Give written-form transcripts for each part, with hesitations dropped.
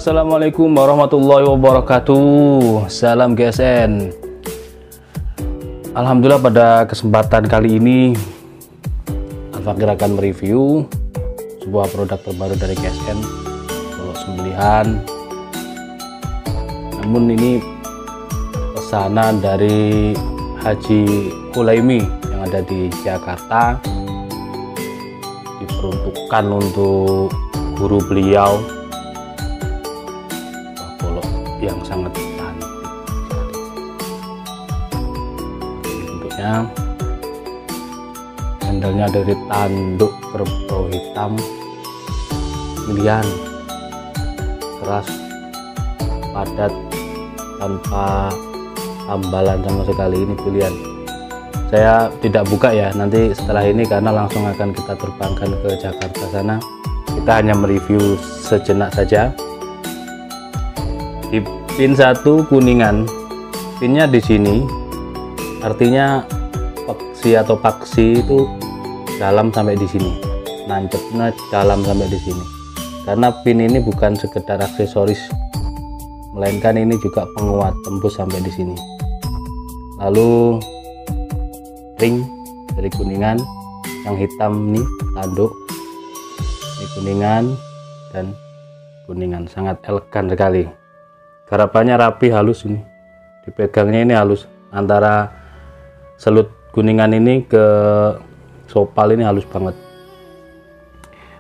Assalamualaikum warahmatullahi wabarakatuh. Salam GSN. Alhamdulillah pada kesempatan kali ini Al-Fakir akan mereview sebuah produk terbaru dari GSN, golok sembelihan. Namun ini pesanan dari Haji Hulaimi yang ada di Jakarta, diperuntukkan untuk guru beliau. Golok yang sangat cantik sekali. Bentuknya handalnya dari tanduk kerbau hitam pilihan, keras, padat, tanpa tambalan sama sekali. Ini pilihan. Saya tidak buka ya nanti setelah ini karena langsung akan kita terbangkan ke Jakarta sana. Kita hanya mereview sejenak saja. Di pin 1 kuningan, pinnya di sini, artinya paksi atau paksi itu dalam sampai di sini, nancepnya dalam sampai di sini. Karena pin ini bukan sekedar aksesoris, melainkan ini juga penguat, tembus sampai di sini. Lalu ring dari kuningan, yang hitam nih tanduk, ini kuningan dan kuningan, sangat elegan sekali. Garapannya rapi, halus, ini dipegangnya ini halus, antara selut kuningan ini ke sopal ini halus banget.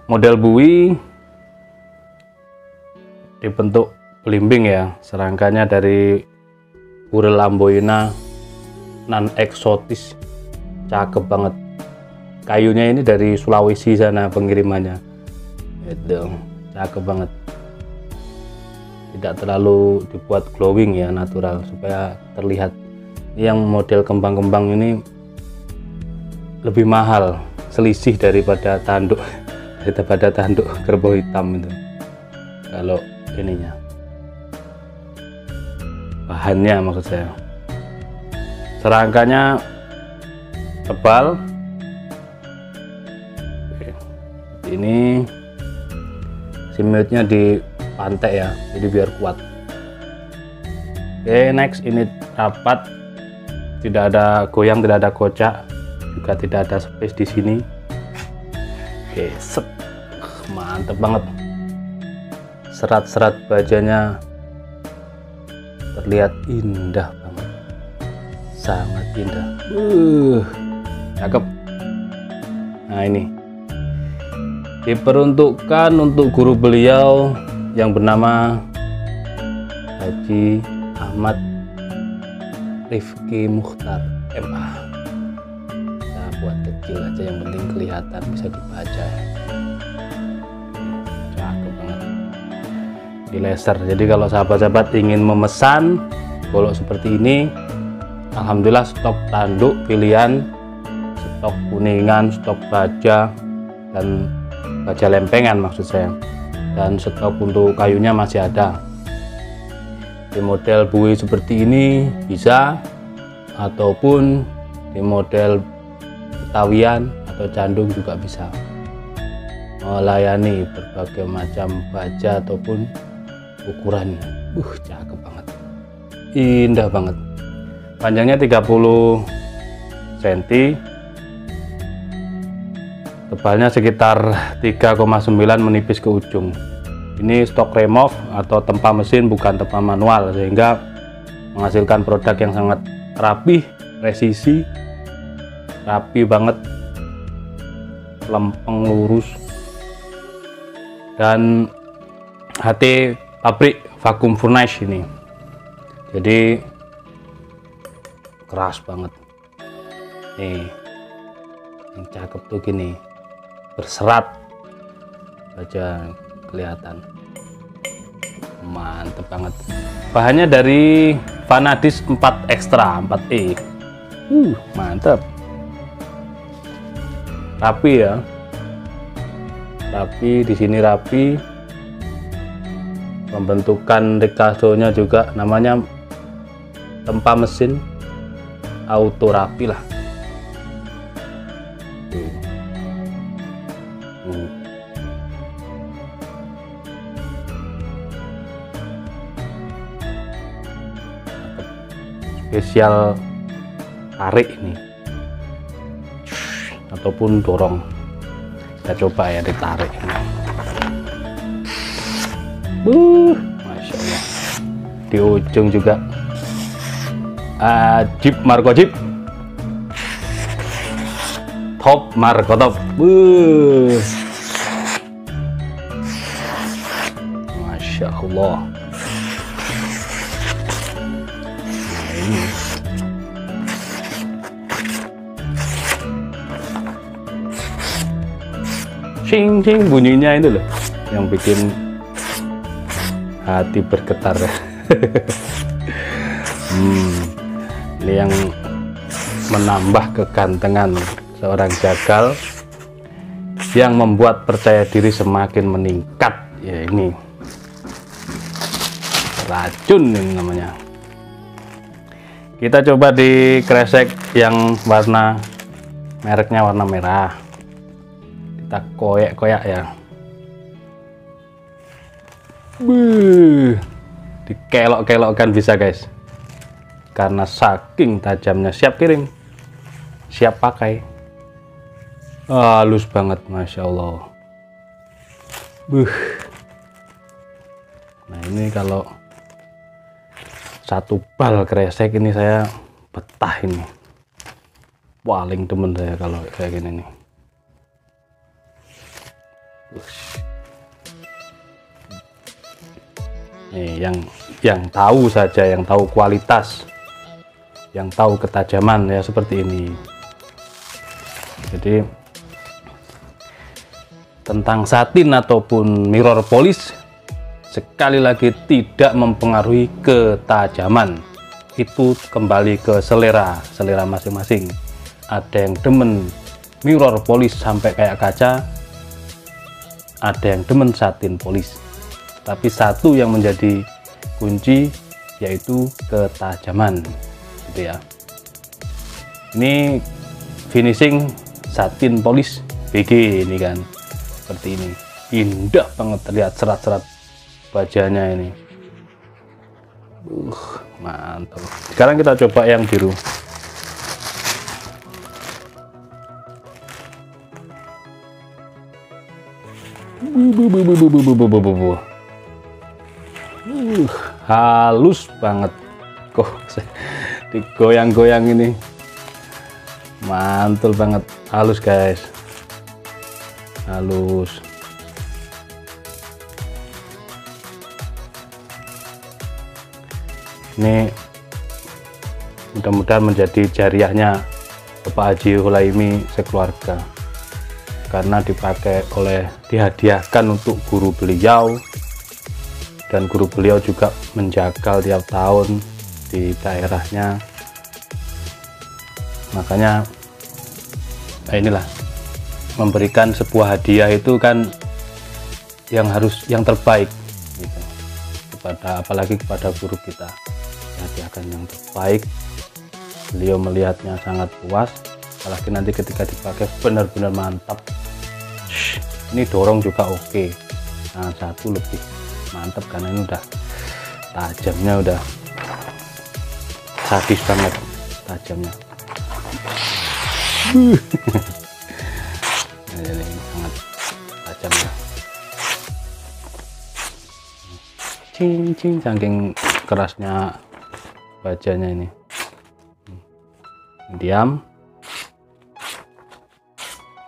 Model bui dibentuk belimbing ya, serangkanya dari Burel Amboina, non eksotis, cakep banget. Kayunya ini dari Sulawesi sana pengirimannya, itu cakep banget. Tidak terlalu dibuat glowing ya, natural supaya terlihat. Yang model kembang-kembang ini lebih mahal, selisih daripada tanduk kerbau hitam itu. Kalau ininya, bahannya maksud saya, serangkanya tebal. Oke. Ini simutnya di pantai ya, jadi biar kuat. Oke, next, ini rapat, tidak ada goyang, tidak ada kocak, juga tidak ada space di sini. Oke, set, mantep banget. Serat-serat bajanya terlihat indah banget, sangat indah. Cakep. Nah, ini diperuntukkan untuk guru beliau yang bernama Haji Ahmad Rifki Mukhtar MA. Kita buat kecil aja, yang penting kelihatan, bisa dibaca. Cakep banget. Di laser. Jadi kalau sahabat-sahabat ingin memesan golok seperti ini, alhamdulillah stok tanduk pilihan, stok kuningan, stok baja dan baja lempengan maksud saya, dan stok untuk kayunya masih ada. Di model bui seperti ini bisa, ataupun di model Betawian atau candung juga bisa, melayani berbagai macam baja ataupun ukuran. Cakep banget, indah banget. Panjangnya 30 cm, tebalnya sekitar 3,9 menipis ke ujung. Ini stok remove atau tempa mesin, bukan tempa manual, sehingga menghasilkan produk yang sangat rapi, presisi, rapi banget, lempeng, lurus, dan HT pabrik vacuum furnace ini. Jadi keras banget. Nih, yang cakep tuh gini, berserat baja, kelihatan mantep banget. Bahannya dari Vanadis 4 Extra 4E. Mantep, rapi ya, rapi. Di sini rapi, pembentukan rikasonya juga namanya tempa mesin auto, rapi lah. spesial tarik ini ataupun dorong. Kita coba ya ditarik ini. Masya Allah, di ujung juga Jeep Marco Jeep top Marco top. Masya Allah. Nah, ini cing cing bunyinya itu loh yang bikin hati bergetar. Ini yang menambah kegantengan seorang jagal, yang membuat percaya diri semakin meningkat. Ya, ini racun ini namanya. Kita coba di kresek yang warna mereknya warna merah. Kita koyak-koyak ya. Dikelok-kelokkan bisa guys, karena saking tajamnya. Siap kirim, siap pakai. Halus banget, Masya Allah. Nah, ini kalau satu bal kresek ini saya betah ini. Paling demen saya kalau kayak gini nih. Nih, yang tahu saja, yang tahu kualitas, yang tahu ketajaman ya seperti ini. Jadi tentang satin ataupun mirror polish, sekali lagi tidak mempengaruhi ketajaman. Itu kembali ke selera masing-masing. Ada yang demen mirror polish sampai kayak kaca, ada yang demen satin polish. Tapi satu yang menjadi kunci yaitu ketajaman, gitu ya. Ini finishing satin polish BG ini kan, seperti ini. Indah banget, terlihat serat-serat bajanya ini. Mantap. Sekarang kita coba yang biru. Halus banget kok, digoyang-goyang ini mantul banget. Halus guys, halus. Ini mudah-mudahan menjadi jariahnya Bapak Haji Hulaimi sekeluarga, karena dihadiahkan untuk guru beliau, dan guru beliau juga menjagal tiap tahun di daerahnya. Makanya inilah, memberikan sebuah hadiah itu kan yang terbaik gitu. Apalagi kepada guru kita, hadiahkan yang terbaik. Beliau melihatnya sangat puas, apalagi nanti ketika dipakai benar-benar mantap. Ini dorong juga oke. Nah, satu lebih mantap karena ini udah tajamnya, udah sadis banget tajamnya. Ini sangat tajam ya. Cing saking kerasnya bajanya ini. Diam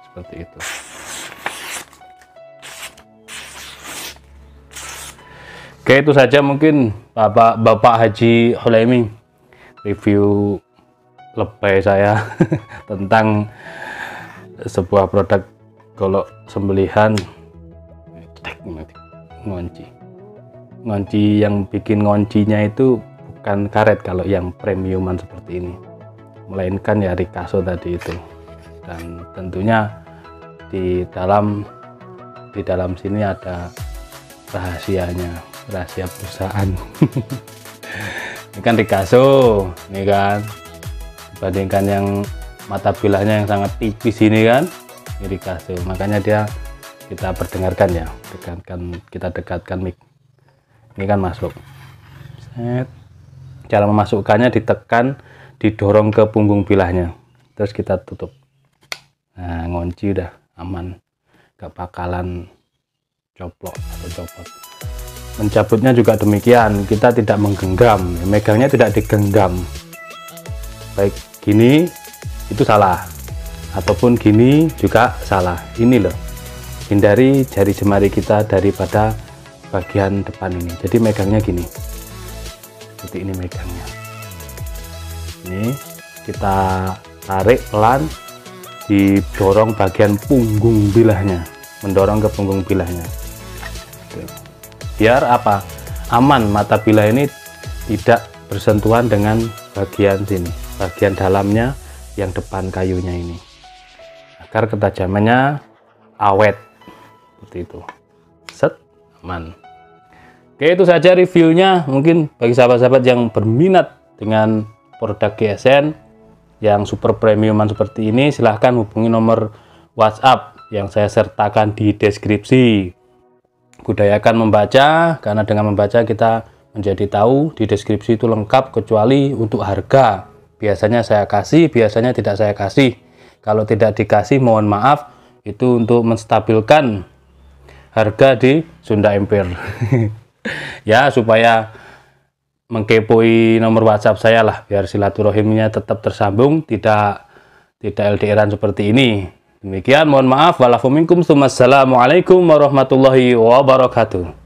seperti itu. Oke, itu saja mungkin Bapak Haji Hulaimi review lebay saya tentang sebuah produk golok sembelihan. Ngunci yang bikin nguncinya itu bukan karet kalau yang premiuman seperti ini, melainkan ya Ricasso tadi itu. Dan tentunya di dalam sini ada rahasianya, rahasia perusahaan. Ini kan Ricasso, ini kan, dibandingkan yang mata bilahnya yang sangat tipis ini kan, ini Ricasso. Makanya kita perdengarkan ya, kita dekatkan mic. Ini kan masuk. Set. Cara memasukkannya ditekan, didorong ke punggung bilahnya, terus kita tutup. Nah, ngunci udah aman, gak bakalan coplok atau copot. Mencabutnya juga demikian, kita tidak menggenggam, megangnya tidak digenggam. Baik gini itu salah, ataupun gini juga salah. Ini loh, hindari jari jemari kita daripada bagian depan ini. Jadi megangnya gini, seperti ini megangnya. Ini kita tarik pelan, didorong bagian punggung bilahnya, mendorong ke punggung bilahnya. Biar apa? Aman, mata bilah ini tidak bersentuhan dengan bagian sini, bagian dalamnya yang depan kayunya ini, agar ketajamannya awet seperti itu. Set, aman. Oke, itu saja reviewnya. Mungkin bagi sahabat-sahabat yang berminat dengan produk GSN yang super premiuman seperti ini, silahkan hubungi nomor WhatsApp yang saya sertakan di deskripsi. Budayakan membaca, karena dengan membaca kita menjadi tahu. Di deskripsi itu lengkap kecuali untuk harga. Biasanya saya kasih, biasanya tidak saya kasih. Kalau tidak dikasih, mohon maaf, itu untuk menstabilkan harga di Sunda Empire. Ya, supaya mengkepoi nomor WhatsApp saya lah, biar silaturahimnya tetap tersambung, tidak LDRan seperti ini. Demikian, mohon maaf. Walafuminkum. Assalamualaikum warahmatullahi wabarakatuh.